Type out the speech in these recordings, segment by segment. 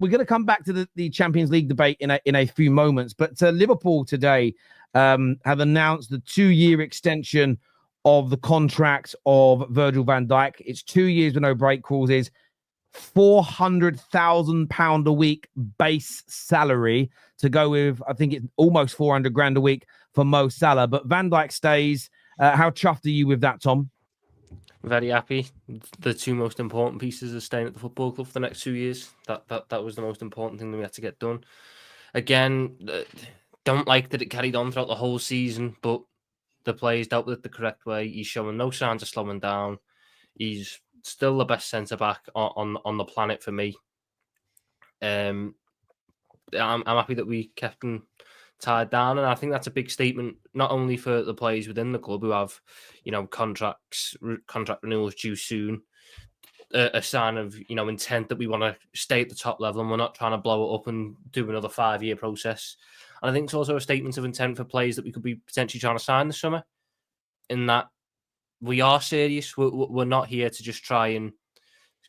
we're going to come back to the Champions League debate in a few moments. But Liverpool today have announced the 2-year extension of the contract of Virgil van Dijk. It's 2 years with no break clauses, £400,000 a week base salary to go with. I think it's almost 400 grand a week for Mo Salah. But Van Dijk stays. How chuffed are you with that, Tom? Very happy. The two most important pieces are staying at the football club for the next 2 years. That was the most important thing that we had to get done. Again, don't like that it carried on throughout the whole season, but the players dealt with it the correct way. He's showing no signs of slowing down. He's still the best centre-back on the planet for me. I'm happy that we kept him tied down, and I think that's a big statement not only for the players within the club who have, contract renewals due soon, a sign of intent that we want to stay at the top level and we're not trying to blow it up and do another 5-year process. And I think it's also a statement of intent for players that we could be potentially trying to sign this summer, in that we are serious. We're not here to just try and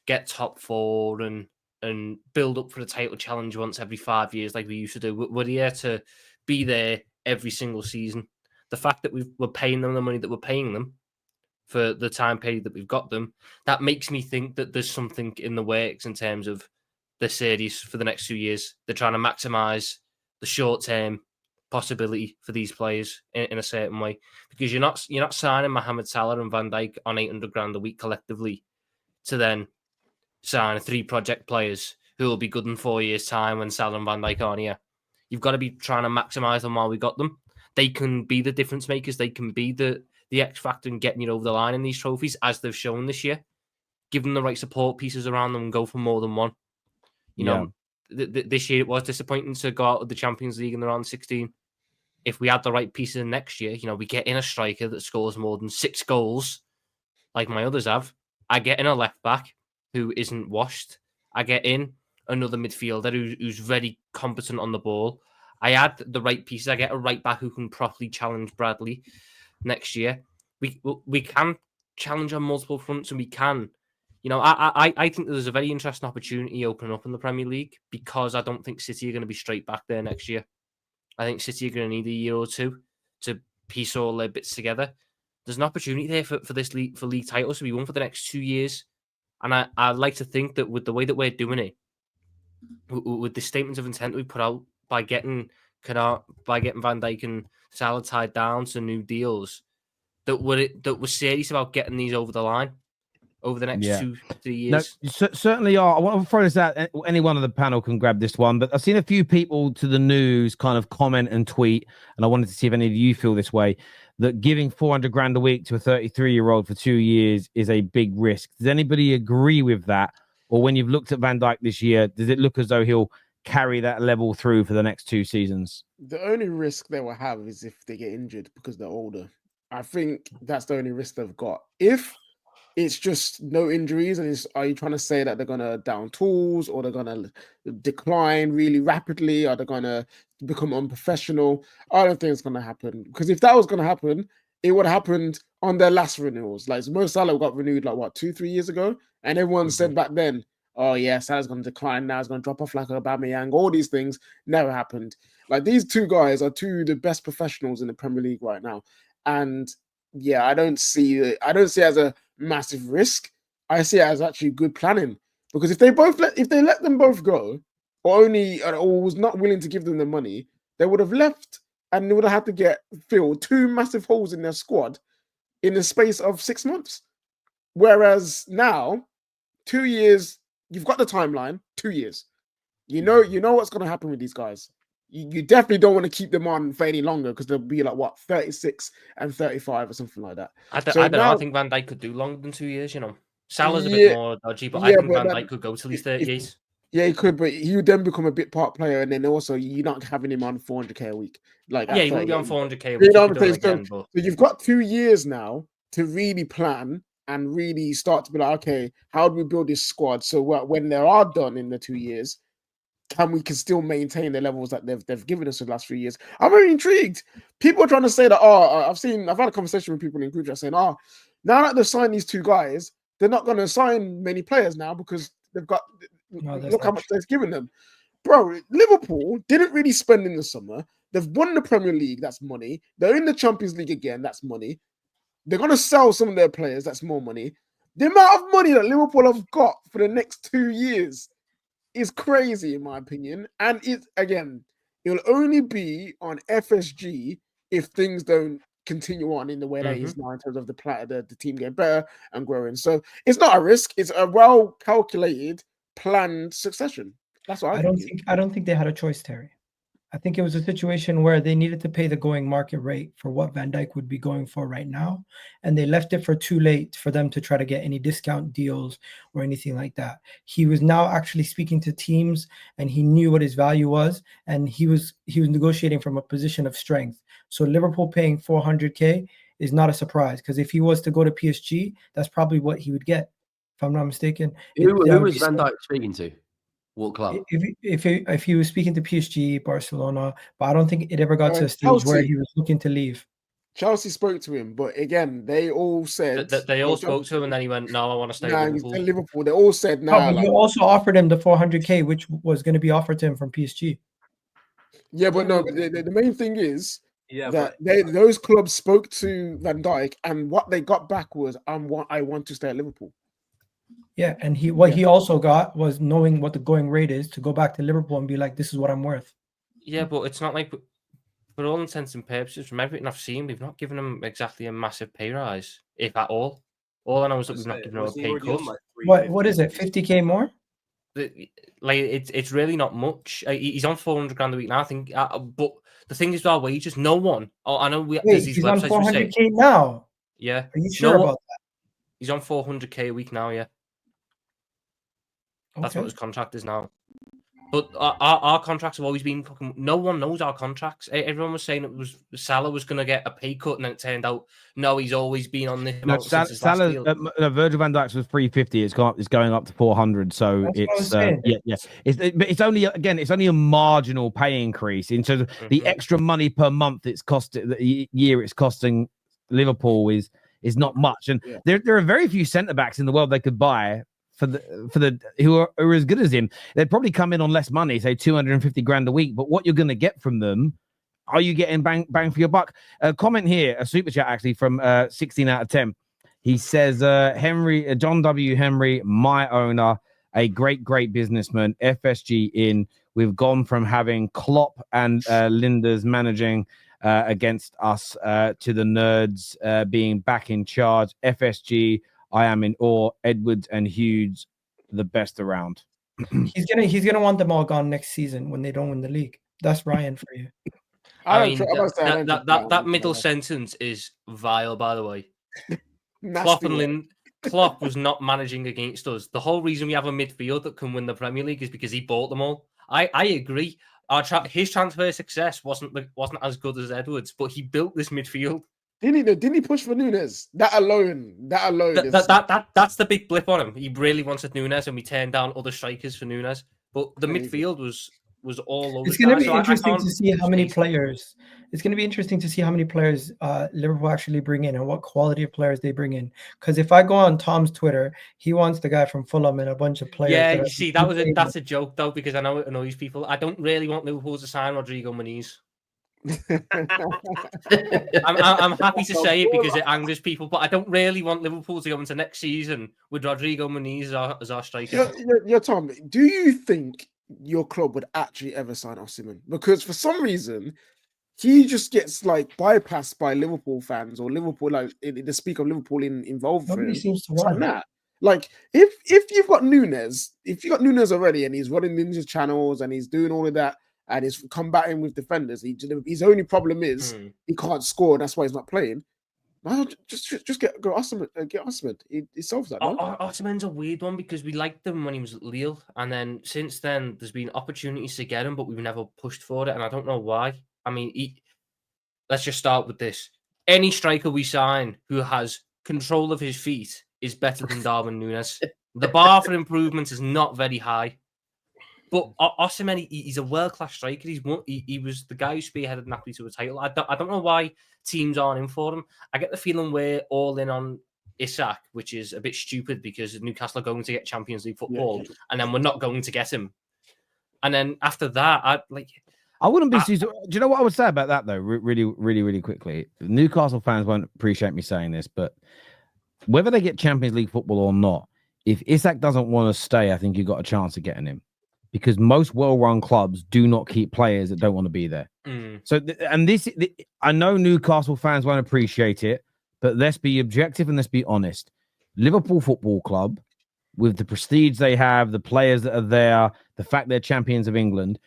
get top 4 and build up for the title challenge once every 5 years like we used to do. We're here to be there every single season. The fact that we're paying them the money that we're paying them for the time period that we've got them, that makes me think that there's something in the works in terms of the series for the next 2 years. They're trying to maximise the short-term possibility for these players in a certain way, because you're not signing Mohamed Salah and Van Dijk on 800 grand a week collectively to then sign 3 project players who will be good in 4 years' time when Salah and Van Dijk aren't here. You've got to be trying to maximise them while we got them. They can be the difference makers. They can be the X factor in getting you over the line in these trophies, as they've shown this year. Give them the right support pieces around them and go for more than one. This year it was disappointing to go out of the Champions League in the round 16. If we had the right pieces next year, we get in a striker that scores more than 6 goals, like my others have. I get in a left back who isn't washed. I get in another midfielder who's very competent on the ball. I add the right pieces. I get a right back who can properly challenge Bradley next year. We can challenge on multiple fronts, and we can. I think there's a very interesting opportunity opening up in the Premier League, because I don't think City are going to be straight back there next year. I think City are going to need a year or two to piece all their bits together. There's an opportunity there for this league, for league titles to be won for the next 2 years. And I'd like to think that with the way that we're doing it, with the statements of intent we put out by getting Van Dijk and Salah tied down to new deals, that we're serious about getting these over the line over the next 2-3 years. No, certainly are. I want to throw this out. Any one of the panel can grab this one, but I've seen a few people to the news kind of comment and tweet, and I wanted to see if any of you feel this way, that giving 400 grand a week to a 33-year-old for 2 years is a big risk. Does anybody agree with that? Or when you've looked at Van Dijk this year, does it look as though he'll carry that level through for the next 2 seasons? The only risk they will have is if they get injured because they're older. I think that's the only risk they've got. If it's just no injuries, and are you trying to say that they're going to down tools, or they're going to decline really rapidly, or they're going to become unprofessional? I don't think it's going to happen, because if that was going to happen, it would have happened on their last renewals. Like Mo Salah got renewed 2-3 years ago, and everyone said back then, oh yeah, Salah's going to decline now, he's going to drop off like Aubameyang. All these things never happened. Like, these 2 guys are 2 of the best professionals in the Premier League right now, and yeah, I don't see it as a massive risk. I see it as actually good planning, because if they let them both go, or was not willing to give them the money, they would have left, and they would have had to fill 2 massive holes in their squad in the space of 6 months. Whereas now, 2 years, you've got the timeline. 2 years, you know what's going to happen with these guys. You definitely don't want to keep them on for any longer, because they'll be 36 and 35 or something like that. I don't know. I think Van Dijk could do longer than 2 years. Salah's a bit more dodgy, but I think Van Dijk could go till he's 38. Yeah, he could, but he would then become a bit part player, and then also you're not having him on 400k a week. He wouldn't be on 400k a week. So you've got 2 years now to really plan and really start to be like, okay, how do we build this squad so when they are done in the 2 years, we can still maintain the levels that they've given us for the last 3 years. I'm very intrigued. People are trying to say that, I've had a conversation with people in group chat saying, now that they've signed these 2 guys, they're not going to sign many players now, because they've got, No, that's Look how not much they've given them. Bro, Liverpool didn't really spend in the summer. They've won the Premier League, that's money. They're in the Champions League again, that's money. They're going to sell some of their players, that's more money. The amount of money that Liverpool have got for the next 2 years is crazy, in my opinion. And it'll only be on FSG if things don't continue on in the way that it is now in terms of the team getting better and growing. So it's not a risk. It's a well-calculated, planned succession. That's what I don't think they had a choice, Terry. I think it was a situation where they needed to pay the going market rate for what Van Dijk would be going for right now, and they left it for too late for them to try to get any discount deals or anything like that. He was now actually speaking to teams, and he knew what his value was, and he was negotiating from a position of strength. So Liverpool paying 400k is not a surprise, because if he was to go to PSG, that's probably what he would get, if I'm not mistaken. Who was Van Dijk speaking to? What club? If he was speaking to PSG, Barcelona, but I don't think it ever got to a stage Chelsea. where he was looking to leave. Chelsea spoke to him, but again, they all said that they all spoke to him, and then he went, "No, I want to stay nah, at Liverpool." Liverpool. They all said, "No." But you also offered him the 400k, which was going to be offered to him from PSG. Yeah, but no. But the main thing is that but those clubs spoke to Van Dijk, and what they got back was, I want to stay at Liverpool. Yeah, and he also got was knowing what the going rate is to go back to Liverpool and be like, "This is what I'm worth." Yeah, but it's not like, for all intents and purposes, from everything I've seen, we've not given him exactly a massive pay rise, if at all. All I know is that we've not given him a pay cut. What is it? 50k more? Like it's really not much. He's on 400 grand a week now, I think. But the thing is, with our wages, no one. Oh, I know there's these He's on websites. 400k now. Yeah. Are you sure about that? He's on 400k a week now. Yeah. That's what his contract is now. But our contracts have always been fucking. No one knows our contracts. Everyone was saying Salah was going to get a pay cut, and then it turned out no, he's always been on this amount since his last deal. Virgil van Dijk's was 350. It's going up to 400. So it's It's only a marginal pay increase in terms of the extra money per month it's costing Liverpool is not much. And there are very few centre backs in the world they could buy for the who are as good as him. They'd probably come in on less money, say 250 grand a week. But what you're going to get from them, are you getting bang for your buck? A comment here, a super chat actually from 16 out of 10. He says, John W. Henry, my owner, a great businessman, FSG in. We've gone from having Klopp and Linders managing against us to the nerds being back in charge. FSG, I am in awe. Edwards and Hughes, the best around. He's gonna want them all gone next season when they don't win the league. That's Ryan for you. That middle sentence is vile, by the way. Klopp was not managing against us. The whole reason we have a midfield that can win the Premier League is because he bought them all. I agree. His transfer success wasn't as good as Edwards, but he built this midfield. Didn't he push for Nunes? That alone. That's the big blip on him. He really wanted Nunes, and we turned down other strikers for Nunes. But the midfield was all over. It's going to be interesting to see how many players. It's going to be interesting to see how many players Liverpool actually bring in and what quality of players they bring in. Because if I go on Tom's Twitter, he wants the guy from Fulham and a bunch of players. Yeah, you see, that's a joke though, because I know it annoys people. I don't really want Liverpool to sign Rodrigo Muniz. I'm happy to say it because it angers people, but I don't really want Liverpool to go into next season with Rodrigo Muniz as our striker. Yeah, Tom, do you think your club would actually ever sign Osimhen? Because for some reason he just gets like bypassed by Liverpool fans or Liverpool, like the speak of Liverpool involved. Nobody seems to want that. Like if you've got Nunes, already and he's running ninja channels and he's doing all of that and he's combating with defenders, his only problem is he can't score. That's why he's not playing. No, just get Osimhen. Get Osimhen. It solves that. No? Osimhen's a weird one because we liked him when he was at Lille, and then since then there's been opportunities to get him, but we've never pushed for it, and I don't know why. I mean, let's just start with this. Any striker we sign who has control of his feet is better than Darwin Núñez. The bar for improvement is not very high. But Osimhen, he's a world-class striker. He was the guy who spearheaded Napoli to a title. I don't know why teams aren't in for him. I get the feeling we're all in on Isak, which is a bit stupid because Newcastle are going to get Champions League football, and then we're not going to get him. And then after that, I wouldn't be. Do you know what I would say about that though? Really, really, really quickly. Newcastle fans won't appreciate me saying this, but whether they get Champions League football or not, if Isak doesn't want to stay, I think you've got a chance of getting him, because most well-run clubs do not keep players that don't want to be there. So, I know Newcastle fans won't appreciate it, but let's be objective and let's be honest. Liverpool Football Club, with the prestige they have, the players that are there, the fact they're champions of England,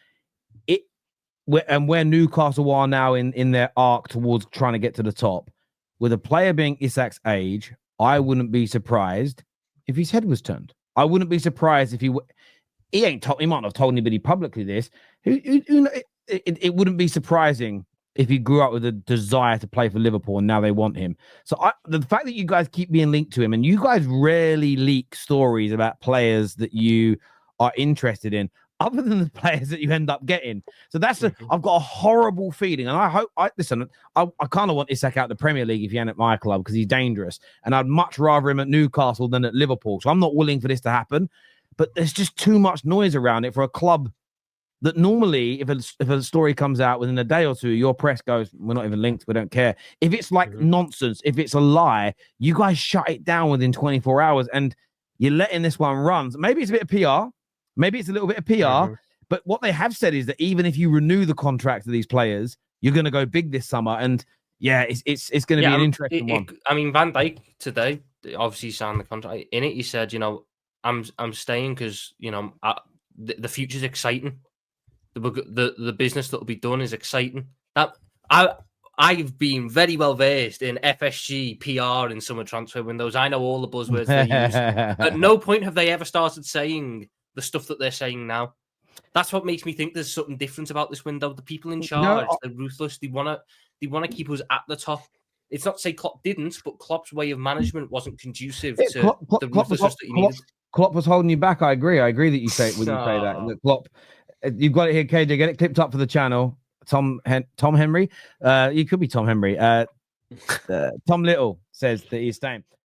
where Newcastle are now in their arc towards trying to get to the top, with a player being Isak's age, I wouldn't be surprised if his head was turned. I wouldn't be surprised if he might not have told anybody publicly this. It wouldn't be surprising if he grew up with a desire to play for Liverpool and now they want him. So the fact that you guys keep being linked to him, and you guys rarely leak stories about players that you are interested in, other than the players that you end up getting. So I've got a horrible feeling. And I hope, I kind of want Isak out of the Premier League if he ain't at my club, because he's dangerous. And I'd much rather him at Newcastle than at Liverpool. So I'm not willing for this to happen. But there's just too much noise around it for a club that normally, if a story comes out within a day or two, your press goes, we're not even linked, we don't care. If it's like nonsense, if it's a lie, you guys shut it down within 24 hours and you're letting this one run. So maybe it's a bit of PR. Maybe it's a little bit of PR, but what they have said is that even if you renew the contract of these players, you're going to go big this summer. And yeah, it's going to be an interesting one. I mean, Van Dijk today obviously signed the contract. In it, he said, I'm staying because the future's exciting. The business that will be done is exciting. That I've been very well versed in FSG, PR, and summer transfer windows. I know all the buzzwords they use. At no point have they ever started saying the stuff that they're saying now. That's what makes me think there's something different about this window. The people in charge, they're ruthless. They want to keep us at the top. It's not to say Klopp didn't, but Klopp's way of management wasn't conducive to the ruthlessness that he needed. Klopp was holding you back. I agree that you say when you say that. Look, Klopp, you've got it here, KJ. Get it clipped up for the channel. Tom Henry. You could be Tom Henry. Tom Little says that he's staying.